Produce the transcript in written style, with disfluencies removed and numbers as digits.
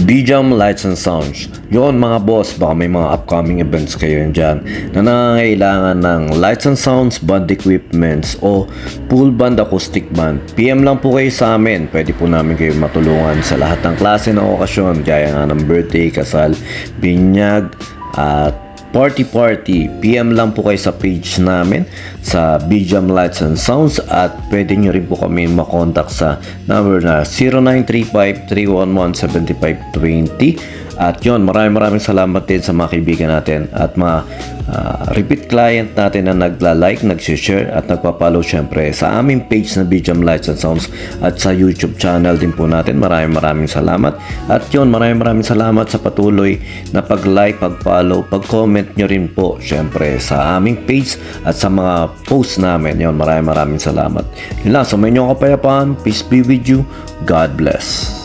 BJAM Lights and Sounds. Yon mga boss, baka may mga upcoming events kayo dyan na nangangailangan ng lights and sounds, band equipments o full band acoustic band. PM lang po kayo sa amin. Pwede po namin kayo matulungan sa lahat ng klase ng okasyon gaya nga ng birthday, kasal, binyag at party. PM lang po kayo sa page namin sa BJAM Lights and Sounds at pwede nyo rin po kami makontak sa number na 0935-311-7520. At yun, maraming salamat din sa mga kaibigan natin at mga repeat client natin na nagla-like, nag-share at nagpa-follow syempre sa aming page na BJAM Lights and Sounds at sa YouTube channel din po natin. Maraming salamat. At yun, maraming salamat sa patuloy na pag-like, pag-follow, pag-comment nyo rin po syempre sa aming page at sa mga posts namin. Yun, maraming salamat. Yun lang, sa inyong kapayapaan. Peace be with you. God bless.